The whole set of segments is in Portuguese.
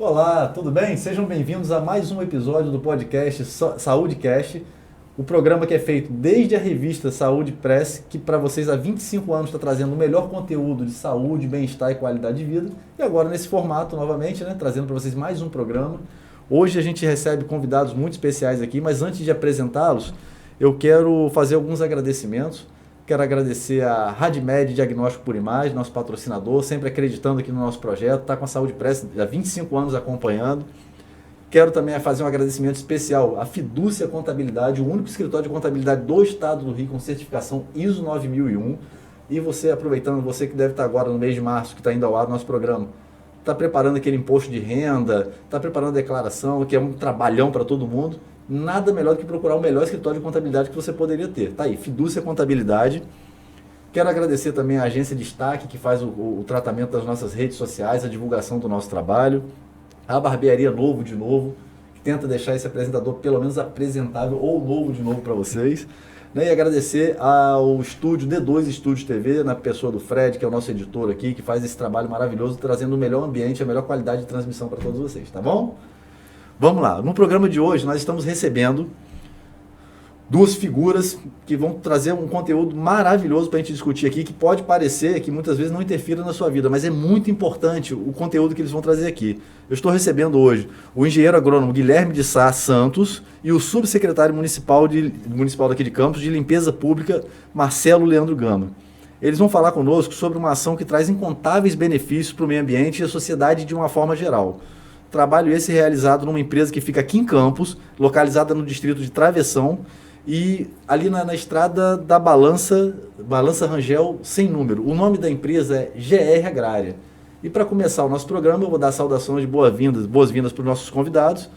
Olá, tudo bem? Sejam bem-vindos a mais um episódio do podcast SaúdeCast, o programa que é feito desde a revista Saúde Press, que para vocês há 25 anos está trazendo o melhor conteúdo de saúde, bem-estar e qualidade de vida. E agora nesse formato novamente, trazendo para vocês mais um programa. Hoje a gente recebe convidados muito especiais aqui, mas antes de apresentá-los, eu quero fazer alguns agradecimentos. Quero agradecer a RadMed Diagnóstico por Imagem, nosso patrocinador, sempre acreditando aqui no nosso projeto, está com a Saúde Press há 25 anos acompanhando. Quero também fazer um agradecimento especial à Fidúcia Contabilidade, o único escritório de contabilidade do estado do Rio com certificação ISO 9001. E você, aproveitando, você que deve estar agora no mês de março, que está indo ao ar do nosso programa, está preparando aquele imposto de renda, está preparando a declaração, que é um trabalhão para todo mundo. Nada melhor do que procurar o melhor escritório de contabilidade que você poderia ter. Tá aí, Fidúcia Contabilidade. Quero agradecer também a agência Destaque, que faz o tratamento das nossas redes sociais, a divulgação do nosso trabalho. A barbearia Novo de Novo, que tenta deixar esse apresentador pelo menos apresentável ou novo de novo para vocês. E agradecer ao estúdio D2 Estúdio TV, na pessoa do Fred, que é o nosso editor aqui, que faz esse trabalho maravilhoso, trazendo o melhor ambiente, a melhor qualidade de transmissão para todos vocês, tá bom? Vamos lá, no programa de hoje nós estamos recebendo duas figuras que vão trazer um conteúdo maravilhoso para a gente discutir aqui, que pode parecer que muitas vezes não interfira na sua vida, mas é muito importante o conteúdo que eles vão trazer aqui. Eu estou recebendo hoje o engenheiro agrônomo Guilherme de Sá Santos e o subsecretário municipal daqui de Campos de Limpeza Pública, Marcelo Leandro Gama. Eles vão falar conosco sobre uma ação que traz incontáveis benefícios para o meio ambiente e a sociedade de uma forma geral. Trabalho esse realizado numa empresa que fica aqui em Campos, localizada no distrito de Travessão, e ali na estrada da Balança Rangel sem número. O nome da empresa é GR Agrária. E para começar o nosso programa, eu vou dar saudações de boas-vindas para os nossos convidados.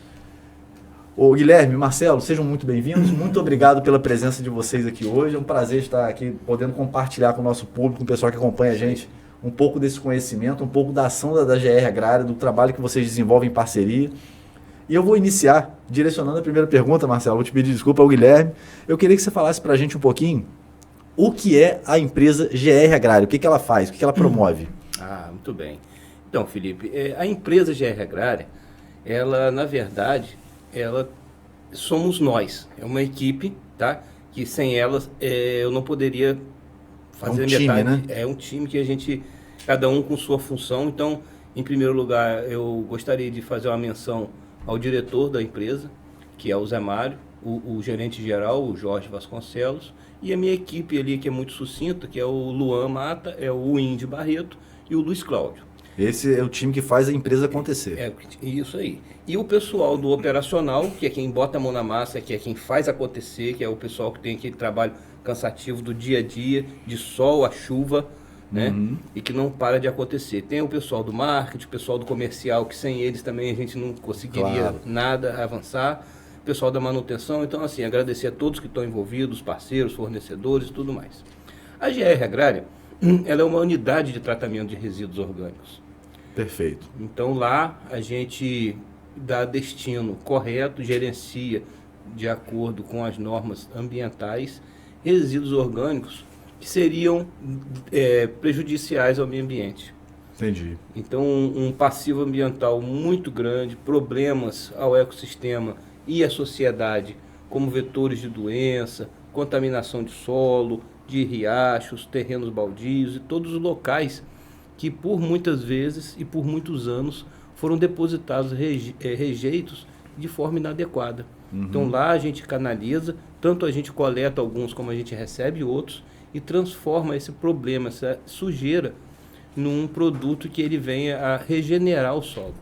O Guilherme, Marcelo, sejam muito bem-vindos. Muito obrigado pela presença de vocês aqui hoje. É um prazer estar aqui podendo compartilhar com o nosso público, com o pessoal que acompanha a gente, um pouco desse conhecimento, um pouco da ação da GR Agrária, do trabalho que vocês desenvolvem em parceria. E eu vou iniciar direcionando a primeira pergunta, Marcelo. Vou te pedir desculpa ao Guilherme. Eu queria que você falasse para a gente um pouquinho o que é a empresa GR Agrária, o que ela faz, o que ela promove. Muito bem. Então, Felipe, a empresa GR Agrária, ela, na verdade, somos nós. É uma equipe, tá? Que sem ela eu não poderia fazer time, metade. Né? É um time que a gente, cada um com sua função. Então, em primeiro lugar, eu gostaria de fazer uma menção ao diretor da empresa, que é o Zé Mário, o gerente geral, o Jorge Vasconcelos, e a minha equipe ali, que é muito sucinta, que é o Luan Mata, é o Índio Barreto e o Luiz Cláudio. Esse é o time que faz a empresa acontecer. É isso aí. E o pessoal do operacional, que é quem bota a mão na massa, que é quem faz acontecer, que é o pessoal que tem aquele trabalho cansativo do dia a dia, de sol a chuva, né? E que não para de acontecer. Tem o pessoal do marketing, o pessoal do comercial, que sem eles também a gente não conseguiria nada avançar. O pessoal da manutenção. Então, assim, agradecer a todos que estão envolvidos, parceiros, fornecedores e tudo mais. A GR Agrária, ela é uma unidade de tratamento de resíduos orgânicos. Perfeito. Então, lá a gente dá destino correto, gerencia de acordo com as normas ambientais, resíduos orgânicos que seriam prejudiciais ao meio ambiente. Entendi. Então, um passivo ambiental muito grande, problemas ao ecossistema e à sociedade, como vetores de doença, contaminação de solo, de riachos, terrenos baldios e todos os locais que por muitas vezes e por muitos anos foram depositados rejeitos de forma inadequada. Então, lá a gente canaliza, tanto a gente coleta alguns como a gente recebe outros, e transforma esse problema, essa sujeira, num produto que ele venha a regenerar o solo.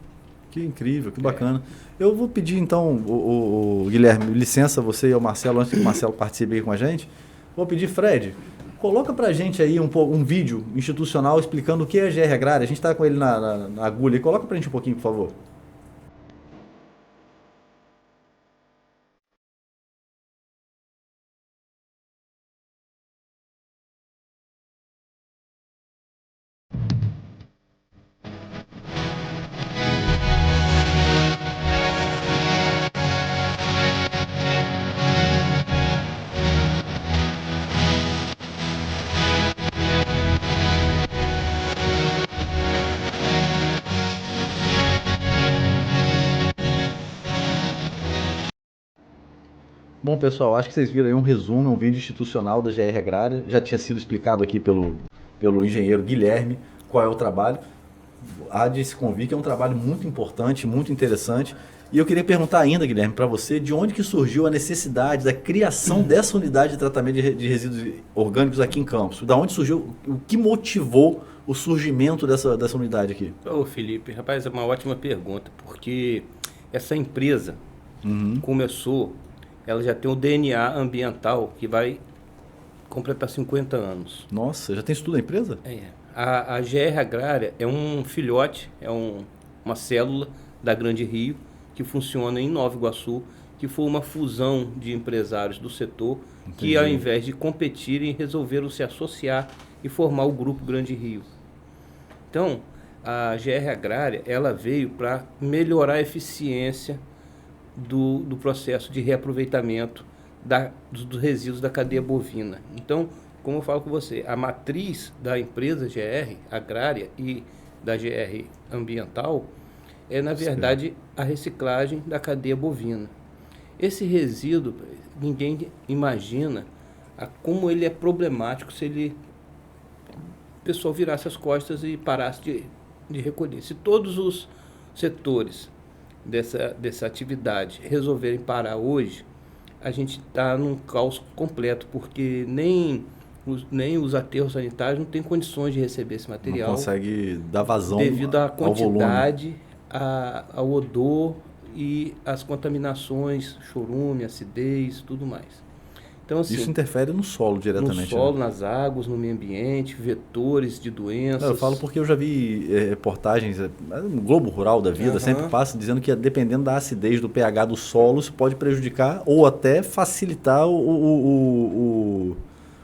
Que incrível, que bacana. Eu vou pedir então, o Guilherme, licença você e o Marcelo, antes que o Marcelo participe aí com a gente. Vou pedir, Fred, coloca pra gente aí um vídeo institucional explicando o que é GR Agrária. A gente está com ele na agulha aí. Coloca pra gente um pouquinho, por favor. Bom, pessoal, acho que vocês viram aí um resumo, um vídeo institucional da GR Agrária. Já tinha sido explicado aqui pelo engenheiro Guilherme qual é o trabalho. Há de se convir que é um trabalho muito importante, muito interessante. E eu queria perguntar ainda, Guilherme, para você, de onde que surgiu a necessidade da criação dessa unidade de tratamento de resíduos orgânicos aqui em Campos? Da onde surgiu, o que motivou o surgimento dessa unidade aqui? Ô Felipe, rapaz, é uma ótima pergunta, porque essa empresa começou, ela já tem um DNA ambiental que vai completar 50 anos. Nossa, já tem isso tudo na empresa? A GR Agrária é um filhote, uma célula da Grande Rio, que funciona em Nova Iguaçu, que foi uma fusão de empresários do setor. Entendi. Que ao invés de competirem, resolveram se associar e formar o Grupo Grande Rio. Então, a GR Agrária, ela veio para melhorar a eficiência do processo de reaproveitamento dos resíduos da cadeia bovina. Então, como eu falo com você, a matriz da empresa GR Agrária e da GR Ambiental é, na verdade, a reciclagem da cadeia bovina. Esse resíduo, ninguém imagina como ele é problemático se o pessoal virasse as costas e parasse de recolher. Se todos os setores dessa atividade resolverem parar hoje, a gente está num caos completo, porque nem os aterros sanitários não têm condições de receber esse material. Não consegue dar vazão devido à quantidade, volume. Ao odor e as contaminações, chorume, acidez, tudo mais. Então, assim, isso interfere no solo diretamente. No solo, né? Nas águas, no meio ambiente, vetores de doenças. Eu falo porque eu já vi reportagens, no Globo Rural da vida, sempre passa dizendo que dependendo da acidez do pH do solo, isso pode prejudicar ou até facilitar o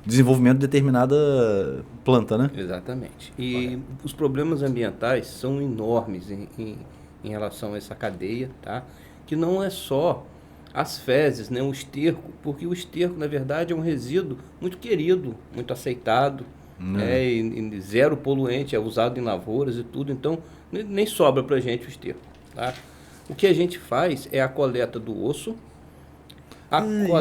desenvolvimento de determinada planta, né? Exatamente. E os problemas ambientais são enormes em relação a essa cadeia, tá? Que não é só as fezes, né? O esterco, porque o esterco, na verdade, é um resíduo muito querido, muito aceitado, e zero poluente, é usado em lavouras e tudo, então nem sobra pra gente o esterco, tá? O que a gente faz é a coleta do osso,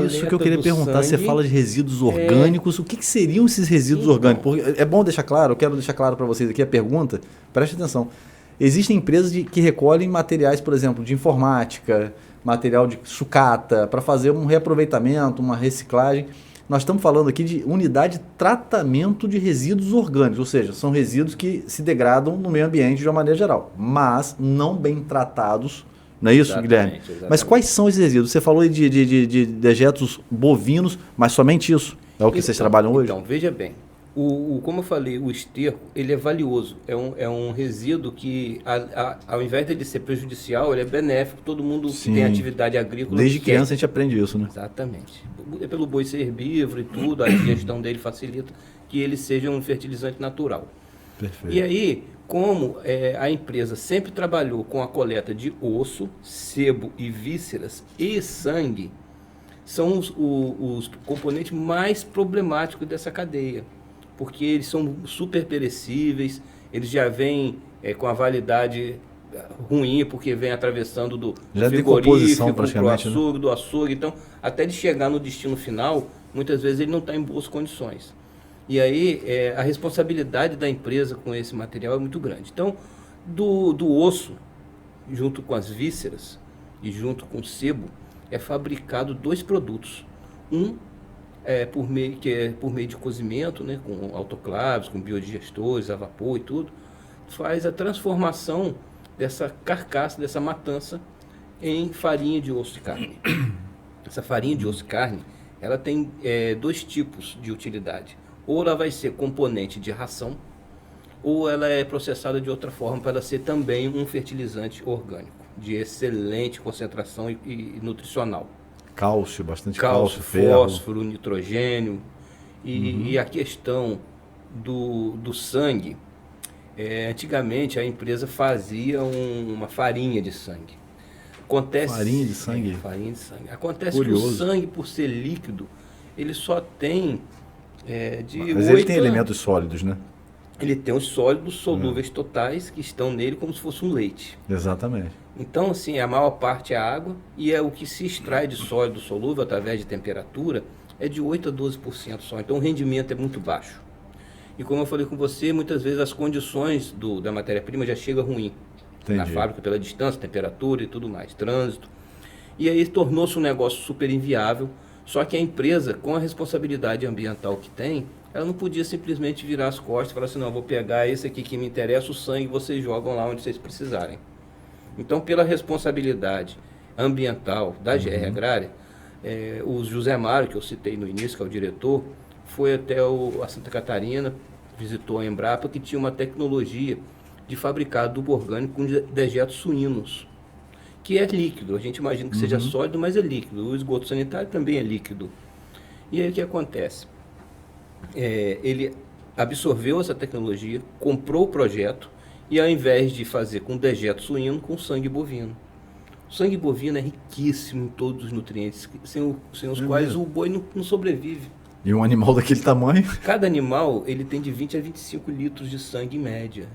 isso que eu queria perguntar, sangue, você fala de resíduos orgânicos, o que seriam esses resíduos orgânicos? Porque é bom deixar claro, eu quero deixar claro para vocês aqui a pergunta, preste atenção. Existem empresas que recolhem materiais, por exemplo, de informática, material de sucata, para fazer um reaproveitamento, uma reciclagem. Nós estamos falando aqui de unidade de tratamento de resíduos orgânicos, ou seja, são resíduos que se degradam no meio ambiente de uma maneira geral, mas não bem tratados. Não é isso, Guilherme? Exatamente. Mas quais são esses resíduos? Você falou de dejetos bovinos, mas somente isso? É o que vocês trabalham hoje? Então, veja bem. Como eu falei, o esterco, ele é valioso. É um resíduo que, ao invés de ser prejudicial, ele é benéfico. Todo mundo que tem atividade agrícola... Desde criança a gente aprende isso, né? Exatamente. É pelo boi ser herbívoro e tudo, a digestão dele facilita que ele seja um fertilizante natural. Perfeito. E aí, como a empresa sempre trabalhou com a coleta de osso, sebo e vísceras e sangue, são os componentes mais problemáticos dessa cadeia, porque eles são super perecíveis, eles já vêm com a validade ruim, porque vem atravessando do frigorífico para o açougue, né? Do açougue, então até de chegar no destino final, muitas vezes ele não está em boas condições. E aí a responsabilidade da empresa com esse material é muito grande. Então, do osso, junto com as vísceras e junto com o sebo, é fabricado 2 produtos. Por meio de cozimento, né, com autoclaves, com biodigestores, a vapor e tudo, faz a transformação dessa carcaça, dessa matança, em farinha de osso de carne. Essa farinha de osso de carne, ela tem 2 tipos de utilidade. Ou ela vai ser componente de ração, ou ela é processada de outra forma para ser também um fertilizante orgânico, de excelente concentração e nutricional. Cálcio, bastante cálcio, ferro, fósforo, nitrogênio. E a questão do sangue, antigamente a empresa fazia uma farinha de sangue. Farinha de sangue? Farinha de sangue. Acontece Curioso. que o sangue, por ser líquido, ele só tem mas ele tem elementos sólidos, né? ele tem os sólidos solúveis totais que estão nele como se fosse um leite. Exatamente. Então, assim, a maior parte é água e é o que se extrai de sólido solúvel através de temperatura é de 8 a 12% só. Então, o rendimento é muito baixo. E como eu falei com você, muitas vezes as condições da matéria-prima já chegam ruim. Entendi. Na fábrica, pela distância, temperatura e tudo mais, trânsito. E aí tornou-se um negócio super inviável. Só que a empresa, com a responsabilidade ambiental que tem, ela não podia simplesmente virar as costas e falar assim, não, eu vou pegar esse aqui que me interessa, o sangue, vocês jogam lá onde vocês precisarem. Então, pela responsabilidade ambiental da GR Agrária, o José Mário, que eu citei no início, que é o diretor, foi até a Santa Catarina, visitou a Embrapa, que tinha uma tecnologia de fabricar adubo orgânico com dejetos suínos, que é líquido. A gente imagina que seja sólido, mas é líquido. O esgoto sanitário também é líquido. E aí o que acontece? Ele absorveu essa tecnologia, comprou o projeto, e ao invés de fazer com dejeto suíno, com sangue bovino. O sangue bovino é riquíssimo em todos os nutrientes, sem os quais o boi não sobrevive. E um animal daquele tamanho? Cada animal ele tem de 20 a 25 litros de sangue em média.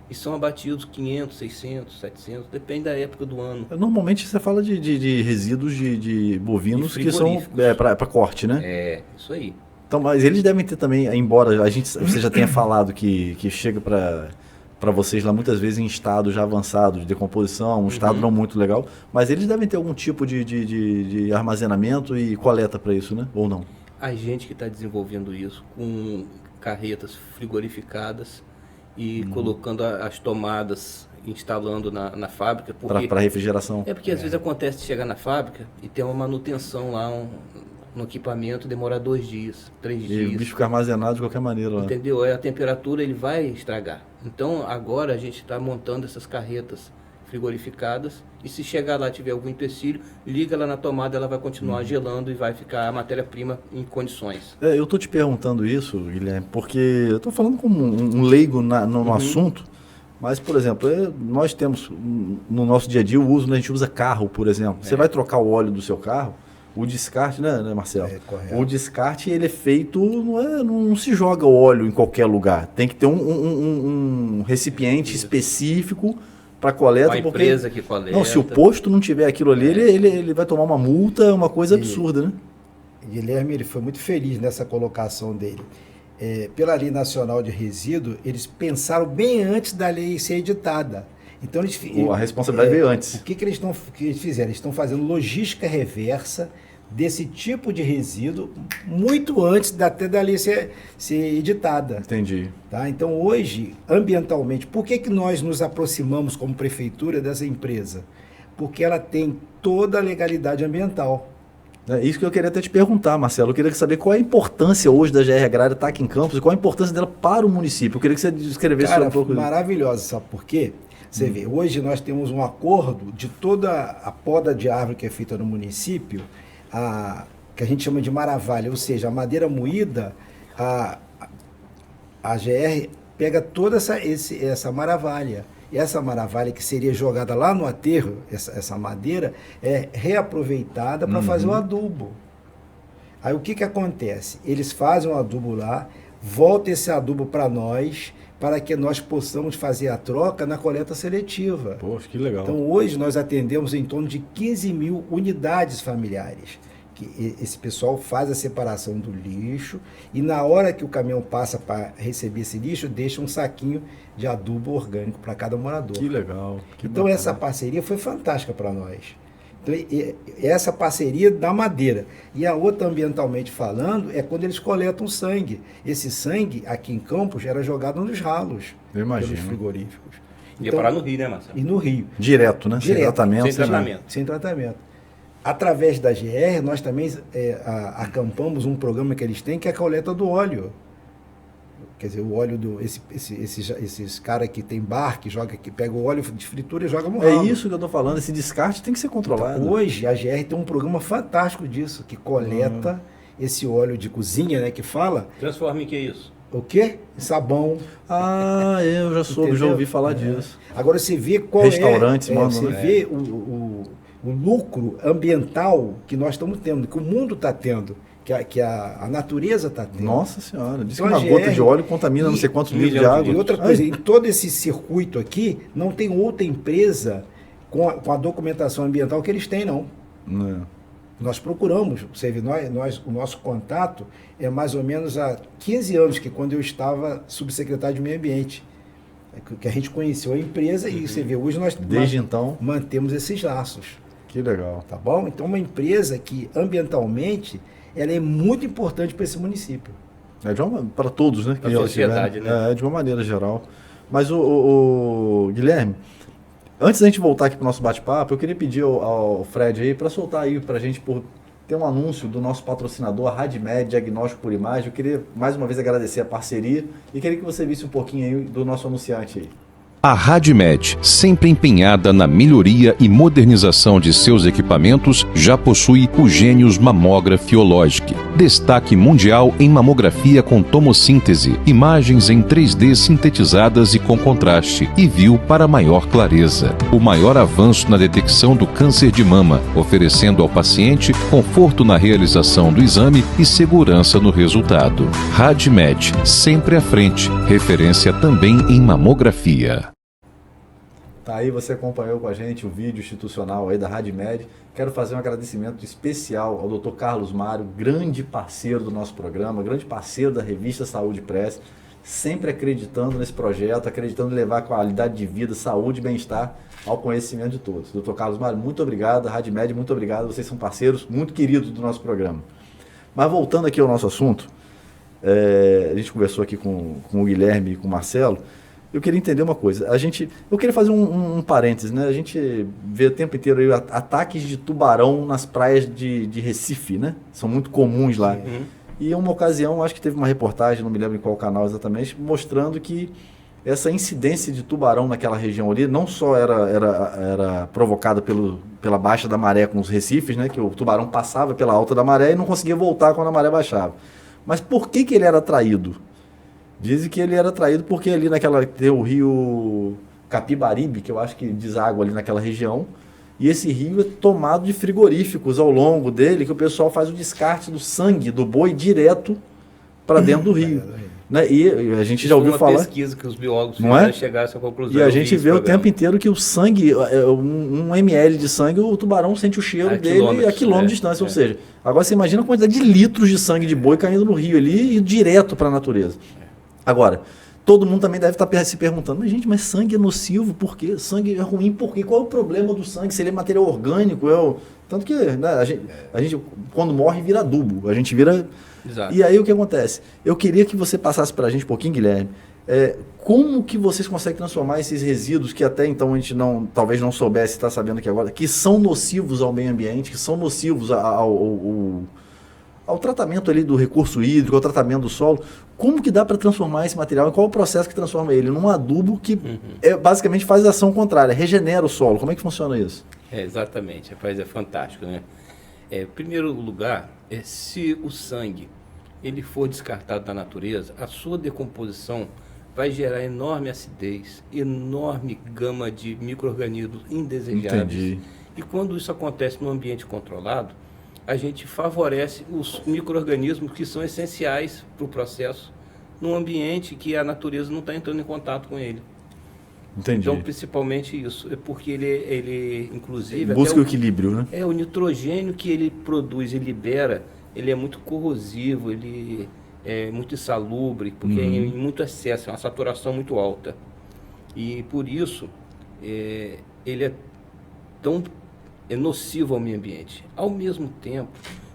E são abatidos 500, 600, 700, depende da época do ano. Normalmente você fala de resíduos de bovinos De que são para corte, né? É, isso aí. Então, mas eles devem ter também, embora você já tenha falado que chega para vocês lá muitas vezes em estado já avançado de decomposição, um estado não muito legal, mas eles devem ter algum tipo de armazenamento e coleta para isso, né? Ou não? A gente que está desenvolvendo isso com carretas frigorificadas e colocando as tomadas, instalando na fábrica. Para refrigeração. É porque às vezes acontece de chegar na fábrica e ter uma manutenção lá no equipamento, demorar 2 dias, 3 dias. E o bicho fica armazenado de qualquer maneira lá. Entendeu? A temperatura ele vai estragar. Então agora a gente está montando essas carretas frigorificadas e se chegar lá tiver algum empecilho, liga lá na tomada, ela vai continuar gelando e vai ficar a matéria-prima em condições. Eu estou te perguntando isso, Guilherme, porque eu estou falando como um leigo no assunto, mas, por exemplo, nós temos no nosso dia a dia o uso, né, a gente usa carro, por exemplo. Você vai trocar o óleo do seu carro, o descarte, né, Marcelo? Correto. O descarte, ele é feito, não se joga o óleo em qualquer lugar. Tem que ter um recipiente específico para coleta. Uma empresa que coleta. Não, se o posto não tiver aquilo ali, ele vai tomar uma multa, uma coisa absurda, né? Guilherme, ele foi muito feliz nessa colocação dele. Pela Lei Nacional de Resíduo, eles pensaram bem antes da lei ser editada. Então, a responsabilidade veio antes. O que eles fizeram? Eles estão fazendo logística reversa desse tipo de resíduo muito antes até da lei ser editada. Entendi. Tá? Então, hoje, ambientalmente, por que nós nos aproximamos como prefeitura dessa empresa? Porque ela tem toda a legalidade ambiental. É isso que eu queria até te perguntar, Marcelo. Eu queria saber qual é a importância hoje da GR Agrária estar aqui em Campos e qual a importância dela para o município. Eu queria que você descrevesse um pouco. Maravilhosa, sabe por quê? Você vê, hoje nós temos um acordo de toda a poda de árvore que é feita no município, que a gente chama de maravalha, ou seja, a madeira moída, a GR pega toda essa maravalha. E essa maravalha que seria jogada lá no aterro, essa madeira, é reaproveitada para fazer o adubo. Aí o que acontece? Eles fazem o adubo lá, volta esse adubo para nós, para que nós possamos fazer a troca na coleta seletiva. Poxa, que legal. Então hoje nós atendemos em torno de 15 mil unidades familiares. Que esse pessoal faz a separação do lixo e na hora que o caminhão passa para receber esse lixo, deixa um saquinho de adubo orgânico para cada morador. Que legal. Então bacana. Essa parceria foi fantástica para nós. Então, essa parceria da madeira. E a outra, ambientalmente falando, é quando eles coletam sangue. Esse sangue, aqui em Campos, era jogado nos ralos. Eu imagino. Pelos frigoríficos. Ia parar no Rio, né, Marcelo? E no Rio. Direto, né? Direto. Sem tratamento. Sem tratamento. Sem tratamento. Através da GR, nós também acampamos um programa que eles têm, que é a coleta do óleo. Quer dizer, o óleo esses caras que tem bar, que pega o óleo de fritura e joga no ralo. É isso que eu estou falando, esse descarte tem que ser controlado. Então, hoje, a GR tem um programa fantástico disso, que coleta esse óleo de cozinha, né, que fala... Transforma em que isso? O quê? Sabão. Eu já soube, já ouvi falar disso. Agora você vê qual Restaurantes, você vê o lucro ambiental que nós estamos tendo, que o mundo está tendo, que a natureza está tendo. Nossa Senhora, diz que Então, uma gota de óleo contamina não sei quantos litros de água. E outra coisa, em todo esse circuito aqui, não tem outra empresa com a documentação ambiental que eles têm, não. Nós procuramos, você vê, o nosso contato é mais ou menos há 15 anos, que quando eu estava subsecretário de Meio Ambiente, que a gente conheceu a empresa e você vê, hoje Desde então mantemos esses laços. Que legal. Tá bom? Então, uma empresa que ambientalmente ela é muito importante para esse município. Para todos, né? Para a sociedade, né? De uma maneira geral. Mas o Guilherme, antes da gente voltar aqui para o nosso bate-papo, eu queria pedir ao Fred aí para soltar aí para a gente ter um anúncio do nosso patrocinador, a RadMed Diagnóstico por Imagem. Eu queria mais uma vez agradecer a parceria e queria que você visse um pouquinho aí do nosso anunciante aí. A RadMed, sempre empenhada na melhoria e modernização de seus equipamentos, já possui o Genius Mammography Ologic, destaque mundial em mamografia com tomossíntese, imagens em 3D sintetizadas e com contraste, e view para maior clareza. O maior avanço na detecção do câncer de mama, oferecendo ao paciente conforto na realização do exame e segurança no resultado. RadMed, sempre à frente, referência também em mamografia. Tá aí, você acompanhou com a gente o vídeo institucional aí da RadMed. Quero fazer um agradecimento especial ao Dr. Carlos Mário, grande parceiro do nosso programa, grande parceiro da revista Saúde Press, sempre acreditando nesse projeto, acreditando em levar qualidade de vida, saúde e bem-estar ao conhecimento de todos. Dr. Carlos Mário, muito obrigado. RadMed, muito obrigado. Vocês são parceiros muito queridos do nosso programa. Mas voltando aqui ao nosso assunto, a gente conversou aqui com o Guilherme e com o Marcelo. Eu queria entender uma coisa. Eu queria fazer um parênteses, né? A gente vê o tempo inteiro aí ataques de tubarão nas praias de Recife, né? São muito comuns lá. Uhum. E em uma ocasião, acho que teve uma reportagem, não me lembro em qual canal exatamente, mostrando que essa incidência de tubarão naquela região ali não só era provocada pela baixa da maré com os recifes, né? Que o tubarão passava pela alta da maré e não conseguia voltar quando a maré baixava. Mas por que ele era atraído? Dizem que ele era atraído porque ali tem o rio Capibaribe, que eu acho que deságua ali naquela região, e esse rio é tomado de frigoríficos ao longo dele, que o pessoal faz o descarte do sangue do boi direto para dentro do rio. Né? E a gente já ouviu falar... uma pesquisa que os biólogos fizeram chegar a essa conclusão. E a gente vê o tempo inteiro que o sangue, um ml de sangue, o tubarão sente o cheiro dele a quilômetros de distância. Ou seja, agora você imagina a quantidade de litros de sangue de boi caindo no rio ali e direto para a natureza. Agora, todo mundo também deve estar se perguntando, mas sangue é nocivo, por quê? Sangue é ruim, por quê? Qual é o problema do sangue? Se ele é material orgânico, tanto que né, a gente, quando morre, vira adubo, a gente vira... Exato. E aí o que acontece? Eu queria que você passasse para a gente um pouquinho, Guilherme, como que vocês conseguem transformar esses resíduos que até então a gente talvez não soubesse, está sabendo aqui agora, que são nocivos ao meio ambiente, que são nocivos ao tratamento ali do recurso hídrico, ao tratamento do solo, como que dá para transformar esse material? Qual é o processo que transforma ele num adubo que basicamente faz a ação contrária, regenera o solo? Como é que funciona isso? Exatamente, rapaz, é fantástico, né? Em primeiro lugar, se o sangue ele for descartado da natureza, a sua decomposição vai gerar enorme acidez, enorme gama de micro-organismos indesejáveis. Entendi. E quando isso acontece num ambiente controlado, a gente favorece os micro-organismos que são essenciais para o processo num ambiente que a natureza não está entrando em contato com ele. Entendi. Então, principalmente isso, porque ele inclusive... busca o equilíbrio, né? O nitrogênio que ele produz e libera, ele é muito corrosivo, ele é muito insalubre, porque é em muito excesso, é uma saturação muito alta. E por isso, ele é tão... é nocivo ao meio ambiente. Ao mesmo tempo,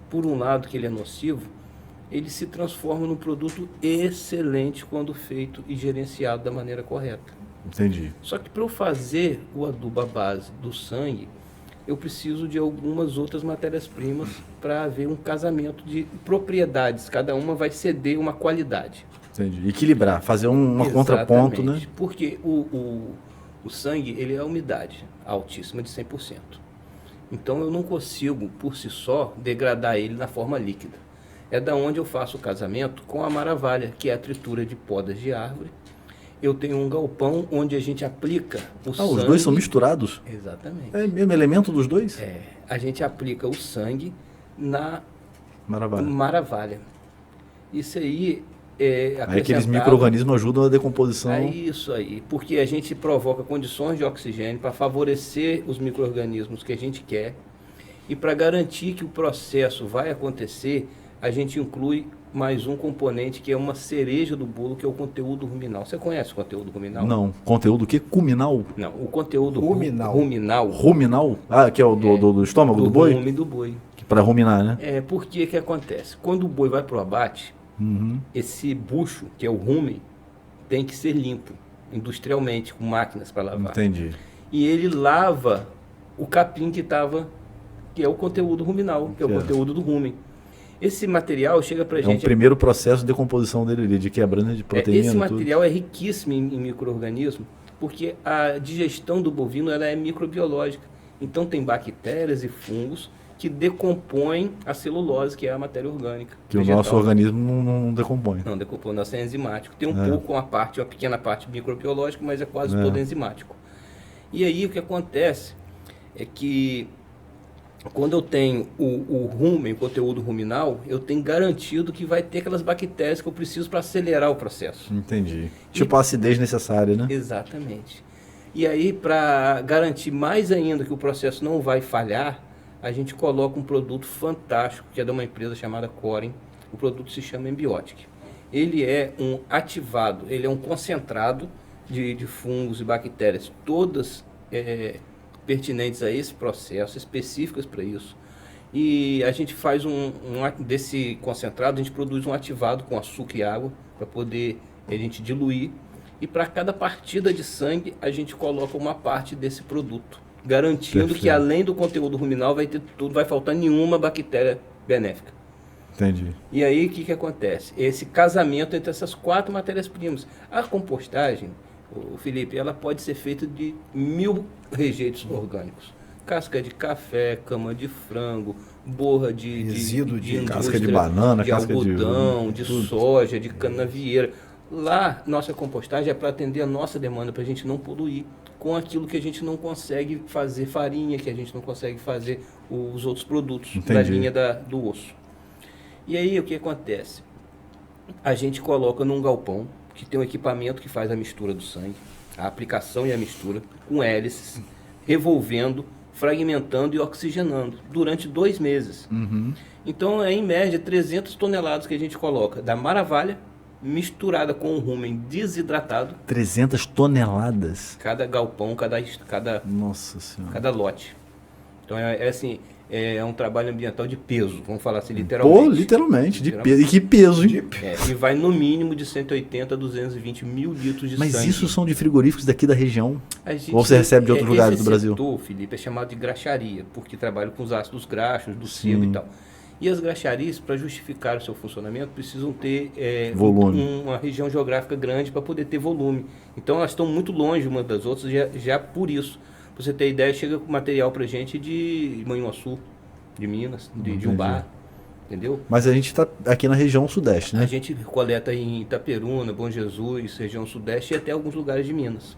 por um lado que ele é nocivo, ele se transforma num produto excelente quando feito e gerenciado da maneira correta. Entendi. Só que para eu fazer o adubo à base do sangue, eu preciso de algumas outras matérias-primas para haver um casamento de propriedades. Cada uma vai ceder uma qualidade. Entendi. Equilibrar, fazer uma contraponto, né? Porque o sangue, ele é a umidade altíssima de 100%. Então eu não consigo, por si só, degradar ele na forma líquida. É da onde eu faço o casamento com a maravalha, que é a tritura de podas de árvore. Eu tenho um galpão onde a gente aplica o sangue. Os dois são misturados? Exatamente. É o mesmo elemento dos dois? A gente aplica o sangue na Maravalha. Isso aí Aí aqueles micro-organismos ajudam a decomposição. É isso aí, porque a gente provoca condições de oxigênio para favorecer os micro-organismos que a gente quer, e para garantir que o processo vai acontecer, a gente inclui mais um componente que é uma cereja do bolo, que é o conteúdo ruminal. Você conhece o conteúdo ruminal? Não. Conteúdo o quê? Cuminal? Não, o conteúdo Ruminal. Ruminal? Ah, que é o do estômago do boi? Do rumen do boi. Para ruminar, né? Porque que acontece? Quando o boi vai para o abate, esse bucho, que é o rumen, tem que ser limpo, industrialmente, com máquinas para lavar. Entendi. E ele lava o capim que é o conteúdo ruminal, que é o conteúdo do rumen. Esse material chega para a gente... É o primeiro processo de decomposição dele, de quebrando de proteína. Esse material é riquíssimo em micro-organismos, porque a digestão do bovino ela é microbiológica. Então tem bactérias e fungos que decompõem a celulose, que é a matéria orgânica. Que vegetal. O nosso organismo não decompõe. Não decompõe, o nosso é enzimático. Tem um pouco, uma pequena parte microbiológica, mas é quase todo enzimático. E aí o que acontece é que quando eu tenho o rumen, o conteúdo ruminal, eu tenho garantido que vai ter aquelas bactérias que eu preciso para acelerar o processo. Entendi. Tipo a acidez necessária, né? Exatamente. E aí, para garantir mais ainda que o processo não vai falhar, a gente coloca um produto fantástico, que é de uma empresa chamada Corem. O produto se chama Embiotic. Ele é um ativado, ele é um concentrado de fungos e bactérias, todas pertinentes a esse processo, específicas para isso. E a gente faz desse concentrado, a gente produz um ativado com açúcar e água, para poder a gente diluir. E para cada partida de sangue, a gente coloca uma parte desse produto, garantindo que além do conteúdo ruminal vai ter tudo, vai faltar nenhuma bactéria benéfica. Entendi. E aí o que acontece? Esse casamento entre essas 4 matérias-primas. A compostagem, Felipe, ela pode ser feita de 1000 rejeitos orgânicos. Casca de café, cama de frango, borra de resíduo de casca de banana, de casca algodão, de soja, de canavieira. Lá, nossa compostagem é para atender a nossa demanda, para a gente não poluir com aquilo que a gente não consegue fazer farinha, que a gente não consegue fazer os outros produtos da linha do osso. E aí, o que acontece? A gente coloca num galpão, que tem um equipamento que faz a mistura do sangue, a aplicação e a mistura, com hélices, revolvendo, fragmentando e oxigenando, durante 2 meses. Então, é em média 300 toneladas que a gente coloca da maravalha, misturada com o rumen desidratado. 300 toneladas? Cada galpão, Nossa Senhora. cada lote. Então assim, é um trabalho ambiental de peso, vamos falar assim, literalmente. Pô, literalmente, de peso. E que peso, hein? E vai no mínimo de 180 a 220 mil litros de sangue. Mas isso são de frigoríficos daqui da região? Ou você recebe de outros lugares do Brasil? Esse setor, Felipe, é chamado de graxaria, porque trabalha com os ácidos graxos, do sebo e tal. E as graxarias, para justificar o seu funcionamento, precisam ter uma região geográfica grande para poder ter volume. Então, elas estão muito longe uma das outras, já por isso. Para você ter ideia, chega com material para a gente de Manhuaçu, de Minas, de Umbá, entendeu? Mas a gente está aqui na região sudeste, né? A gente coleta em Itaperuna, Bom Jesus, região sudeste e até alguns lugares de Minas,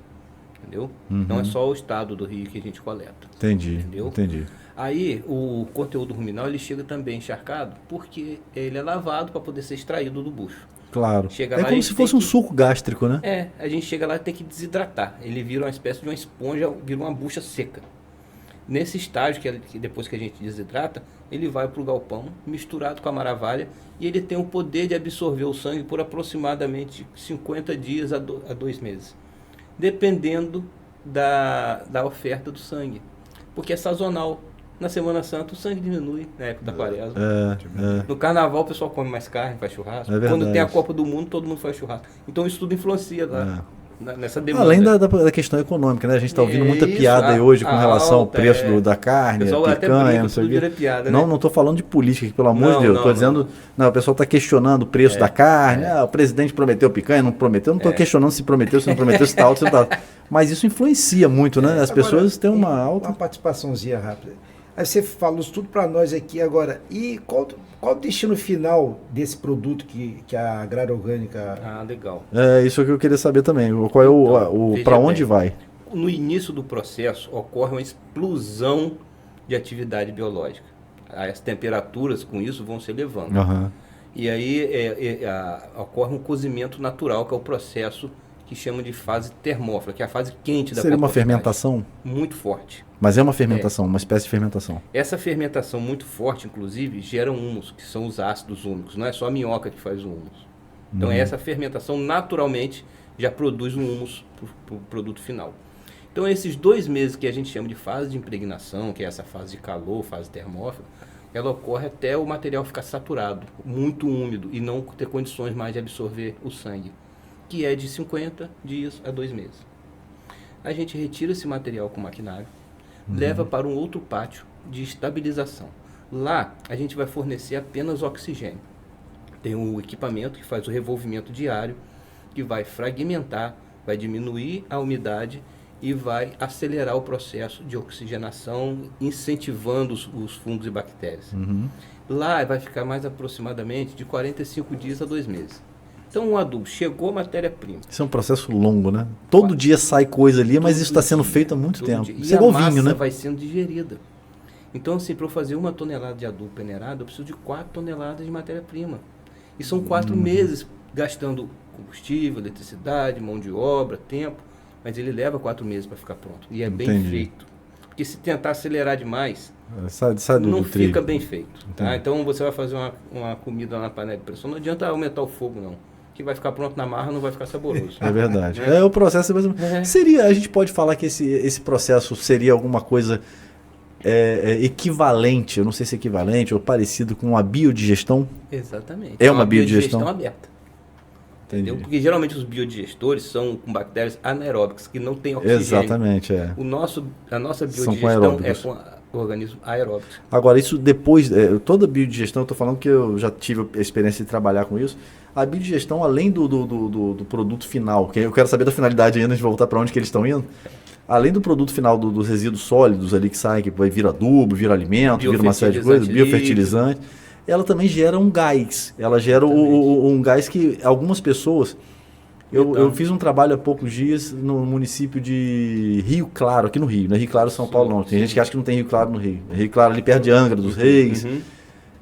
entendeu? Não é só o estado do Rio que a gente coleta. Entendi. Aí, o conteúdo ruminal, ele chega também encharcado, porque ele é lavado para poder ser extraído do bucho. Claro. Chega é lá, como se fosse um suco gástrico, né? A gente chega lá e tem que desidratar. Ele vira uma espécie de uma esponja, vira uma bucha seca. Nesse estágio, que depois que a gente desidrata, ele vai para o galpão, misturado com a maravalha, e ele tem o poder de absorver o sangue por aproximadamente 50 dias a 2 meses. Dependendo da oferta do sangue. Porque é sazonal. Na Semana Santa o sangue diminui, na época da quaresma. No carnaval o pessoal come mais carne, faz churrasco. Quando tem a Copa do Mundo, todo mundo faz churrasco. Então isso tudo influencia nessa demanda. Além da questão econômica, né? A gente está ouvindo muita piada aí hoje com relação ao preço da carne, a picanha, não sei o quê. Piada, não estou falando de política aqui, pelo amor de Deus. Estou dizendo, o pessoal está questionando o preço da carne. O presidente prometeu picanha, não prometeu. Não estou questionando se prometeu, se não prometeu, se está alto, se não está. Mas isso influencia muito, né? As pessoas têm uma alta... Uma participaçãozinha rápida. Aí você falou isso tudo para nós aqui agora. E qual o destino final desse produto que a Agrária Orgânica... Legal. Isso que eu queria saber também. Qual é para onde vai? No início do processo ocorre uma explosão de atividade biológica. as temperaturas com isso vão se elevando. Aham. E aí ocorre um cozimento natural, que é o processo que chamam de fase termófila, que é a fase quente da Seria uma compostagem. fermentação? Muito forte. Mas é uma fermentação, uma espécie de fermentação. Essa fermentação muito forte, inclusive, gera humus, que são os ácidos úmicos. Não é só a minhoca que faz o humus. Então, essa fermentação naturalmente já produz um humus para o produto final. Então, esses 2 meses que a gente chama de fase de impregnação, que é essa fase de calor, fase termófila, ela ocorre até o material ficar saturado, muito úmido, e não ter condições mais de absorver o sangue, que é de 50 dias a 2 meses. A gente retira esse material com o maquinário, leva para um outro pátio de estabilização. Lá, a gente vai fornecer apenas oxigênio. Tem um equipamento que faz o revolvimento diário, que vai fragmentar, vai diminuir a umidade e vai acelerar o processo de oxigenação, incentivando os fungos e bactérias. Lá vai ficar mais aproximadamente de 45 dias a 2 meses. Então, o adubo chegou a matéria-prima. Isso é um processo longo, né? Todo dia sai coisa ali, mas isso está sendo feito há muito tempo. Dia. Isso é igual vinho, né? Vai sendo digerida. Então, assim, para eu fazer 1 tonelada de adubo peneirado, eu preciso de 4 toneladas de matéria-prima. E são 4 meses gastando combustível, eletricidade, mão de obra, tempo. Mas ele leva 4 meses para ficar pronto. E é bem feito. Porque se tentar acelerar demais, não fica bem feito. Tá? Então, você vai fazer uma comida na panela de pressão, não adianta aumentar o fogo, não. Que vai ficar pronto na marra, não vai ficar saboroso. É verdade. O processo mesmo. A gente pode falar que esse processo seria alguma coisa equivalente, eu não sei se é equivalente ou parecido com a biodigestão? Exatamente. É uma biodigestão aberta. Entendeu? Porque geralmente os biodigestores são com bactérias anaeróbicas, que não têm oxigênio. Exatamente, A nossa São biodigestão é com organismos aeróbicos. Agora, isso depois, toda biodigestão, eu estou falando que eu já tive a experiência de trabalhar com isso, a biodigestão, além do produto final, que eu quero saber da finalidade ainda, de voltar para onde que eles estão indo, além do produto final dos resíduos sólidos ali que saem, que vai vir adubo, vira alimento, vira uma série de coisas, biofertilizante, ela também gera um gás. Ela gera um gás que algumas pessoas... Eu fiz um trabalho há poucos dias no município de Rio Claro, aqui no Rio, né? Rio Claro, São Paulo não. Tem gente que acha que não tem Rio Claro no Rio. Rio Claro ali perto de Angra dos Reis.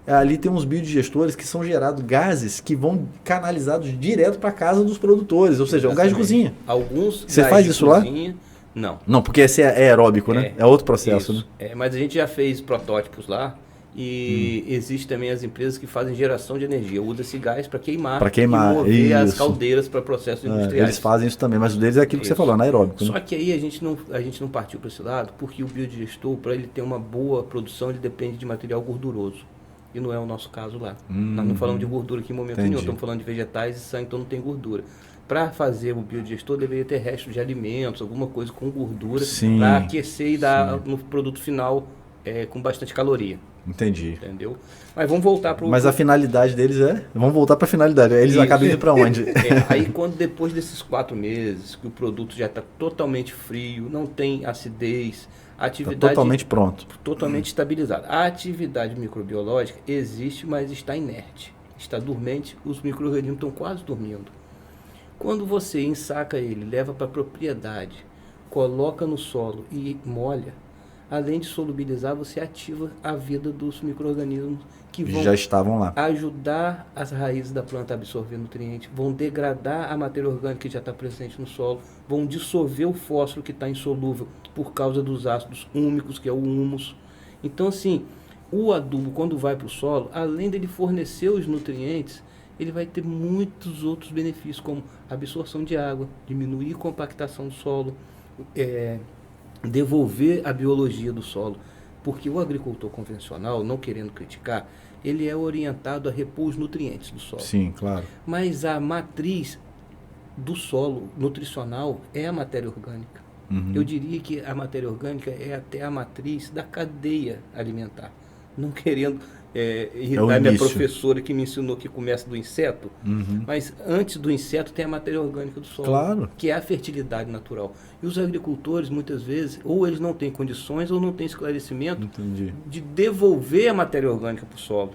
Ali tem uns biodigestores que são gerados gases que vão canalizados direto para a casa dos produtores, ou seja, é um gás de cozinha. Alguns Você faz isso cozinha, lá? Não, porque esse é aeróbico, né? É outro processo, isso. Né? Mas a gente já fez protótipos lá e existe também as empresas que fazem geração de energia. Usa esse gás para queimar e mover as caldeiras para processos industriais. Eles fazem isso também, mas o deles é aquilo que você falou, anaeróbico. Só né? que aí a gente não partiu para esse lado, porque o biodigestor, para ele ter uma boa produção, ele depende de material gorduroso. E não é o nosso caso lá. Nós não falamos de gordura aqui em momento nenhum, estamos falando de vegetais e sangue, então não tem gordura. Para fazer o biodigestor, deveria ter restos de alimentos, alguma coisa com gordura, para aquecer e dar no produto final com bastante caloria. Entendi. Entendeu? Mas vamos voltar para Mas a finalidade deles vamos voltar para a finalidade. Eles acabam indo para onde? Aí quando depois desses 4 meses, que o produto já está totalmente frio, não tem acidez, a atividade... Tá totalmente pronto. Totalmente estabilizado. A atividade microbiológica existe, mas está inerte. Está dormente, os micro-organismos estão quase dormindo. Quando você ensaca ele, leva para a propriedade, coloca no solo e molha, além de solubilizar, você ativa a vida dos micro-organismos que vão já estavam lá. Ajudar as raízes da planta a absorver nutrientes, vão degradar a matéria orgânica que já está presente no solo, vão dissolver o fósforo que está insolúvel por causa dos ácidos úmicos, que é o humus. Então, assim, o adubo, quando vai para o solo, além dele fornecer os nutrientes, ele vai ter muitos outros benefícios, como absorção de água, diminuir a compactação do solo, devolver a biologia do solo, porque o agricultor convencional, não querendo criticar, ele é orientado a repor os nutrientes do solo. Sim, claro. Mas a matriz do solo nutricional é a matéria orgânica. Eu diria que a matéria orgânica é até a matriz da cadeia alimentar. Não querendo irritar minha professora que me ensinou que começa do inseto, mas antes do inseto tem a matéria orgânica do solo, claro, que é a fertilidade natural. E os agricultores, muitas vezes, ou eles não têm condições ou não têm esclarecimento de devolver a matéria orgânica para o solo.